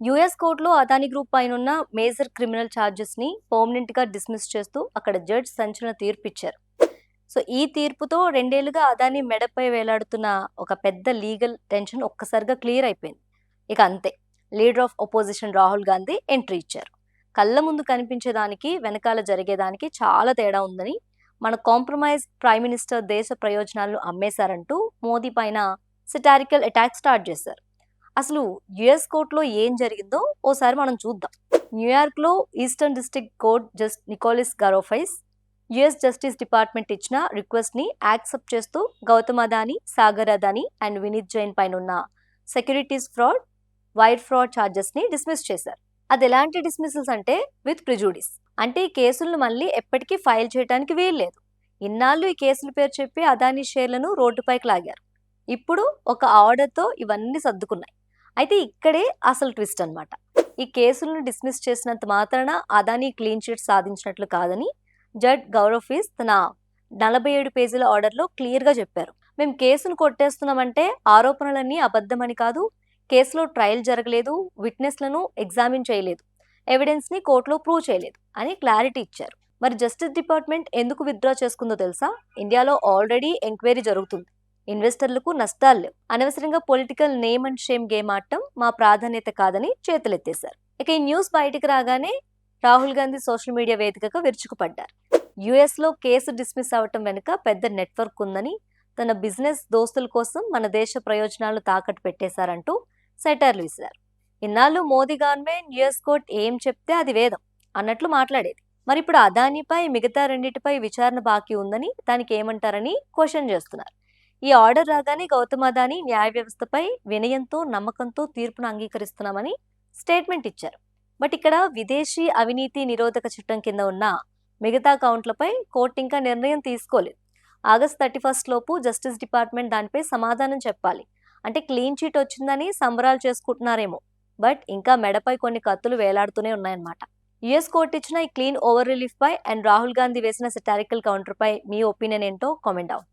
US కోర్టులో Adani group పైనున్న major criminal charges ని పర్మనెంట్ గా డిస్మిస్ చేస్తూ అక్కడ జడ్జ్ సంచలన తీర్పు ఇచ్చారు. సో ఈ తీర్పుతో రెండేళ్లుగా అదానీ మెడపై వేలాడుతున్న ఒక పెద్ద లీగల్ టెన్షన్ ఒక్కసారిగా క్లియర్ అయిపోయింది. ఇక అంతే, leader of opposition Rahul Gandhi entry ఇచ్చారు. కళ్ళ ముందు కనిపించేదానికి వెనకాల జరిగేదానికి చాలా తేడా ఉందని, మన కాంప్రమైజ్ ప్రైమ్ మినిస్టర్ దేశ ప్రయోజనాలను అమ్మేశారంటూ మోదీ పైన సిటారికల్ అటాక్ స్టార్ట్ చేశారు. అసలు యుఎస్ కోర్టులో ఏం జరిగిందో ఓసారి మనం చూద్దాం. న్యూయార్క్లో eastern district court just Nicholas Garaufis US justice department ఇచ్చిన రిక్వెస్ట్ ని యాక్సెప్ట్ చేస్తూ గౌతమ్ అదానీ, సాగర్ అదానీ అండ్ వినీత్ జైన్ పైన ఉన్న securities fraud, wire fraud charges ని డిస్మిస్ చేశారు. అది ఎలాంటి డిస్మిసల్స్ అంటే విత్ ప్రిజుడిస్, అంటే ఈ కేసులను మళ్ళీ ఎప్పటికీ ఫైల్ చేయడానికి వీల్లేదు. ఇన్నాళ్ళు ఈ కేసుల పేరు చెప్పి అదానీ షేర్లను రోడ్డుపైకి లాగారు. ఇప్పుడు ఒక ఆర్డర్తో ఇవన్నీ సర్దుకున్నాయి. అయితే ఇక్కడే అసలు ట్విస్ట్ అన్నమాట. ఈ కేసులను డిస్మిస్ చేసినంత మాత్రాన అదానీ క్లీన్ చిట్ సాధించినట్లు కాదని జడ్ గౌరఫీస్ తన 47 పేజీల ఆర్డర్లో క్లియర్గా చెప్పారు. మేము కేసును కొట్టేస్తున్నామంటే ఆరోపణలన్నీ అబద్ధమని కాదు, కేసులో ట్రయల్ జరగలేదు, విట్నెస్లను ఎగ్జామిన్ చేయలేదు, ఎవిడెన్స్ని కోర్టులో ప్రూవ్ చేయలేదు అని క్లారిటీ ఇచ్చారు. మరి జస్టిస్ డిపార్ట్మెంట్ ఎందుకు విత్డ్రా చేసుకుందో తెలుసా? ఇండియాలో ఆల్రెడీ ఎంక్వైరీ జరుగుతుంది, ఇన్వెస్టర్లకు నష్టాలు లేవు, అనవసరంగా political name and shame game ఆడటం మా ప్రాధాన్యత కాదని చేతులెత్తేశారు. ఇక ఈ న్యూస్ బయటికి రాగానే రాహుల్ గాంధీ సోషల్ మీడియా వేదికగా విరుచుకుపడ్డారు. యుఎస్ లో కేసు డిస్మిస్ అవటం వెనుక పెద్ద నెట్వర్క్ ఉందని, తన బిజినెస్ దోస్తుల కోసం మన దేశ ప్రయోజనాలు తాకట్టు పెట్టేశారంటూ సెటైర్లు ఇస్తారు. ఇన్నాళ్ళు మోదీ గవర్నమెంట్ యుఎస్ కోర్ట్ ఏం చెప్తే అది వేదం అన్నట్లు మాట్లాడేది. మరి ఇప్పుడు అదానీపై మిగతా రెండింటిపై విచారణ బాకీ ఉందని, దానికి ఏమంటారని క్వశ్చన్ చేస్తున్నారు. ఈ ఆర్డర్ రాగానే గౌతమ్ అదానీ న్యాయ వ్యవస్థపై వినయంతో, నమ్మకంతో తీర్పును అంగీకరిస్తున్నామని స్టేట్మెంట్ ఇచ్చారు. బట్ ఇక్కడ విదేశీ అవినీతి నిరోధక చట్టం కింద ఉన్న మిగతా కౌంట్లపై కోర్టు ఇంకా నిర్ణయం తీసుకోలేదు. ఆగస్ట్ 31 లోపు జస్టిస్ డిపార్ట్మెంట్ దానిపై సమాధానం చెప్పాలి. అంటే క్లీన్ చీట్ వచ్చిందని సంబరాలు చేసుకుంటున్నారేమో, బట్ ఇంకా మెడపై కొన్ని కత్తులు వేలాడుతూనే ఉన్నాయన్నమాట. యుఎస్ కోర్టు ఇచ్చిన ఈ క్లీన్ ఓవర్ రిలీఫ్ పై అండ్ రాహుల్ గాంధీ వేసిన సెటారికల్ కౌంటర్ పై మీ ఒపీనియన్ ఏంటో కామెంట్ డౌన్.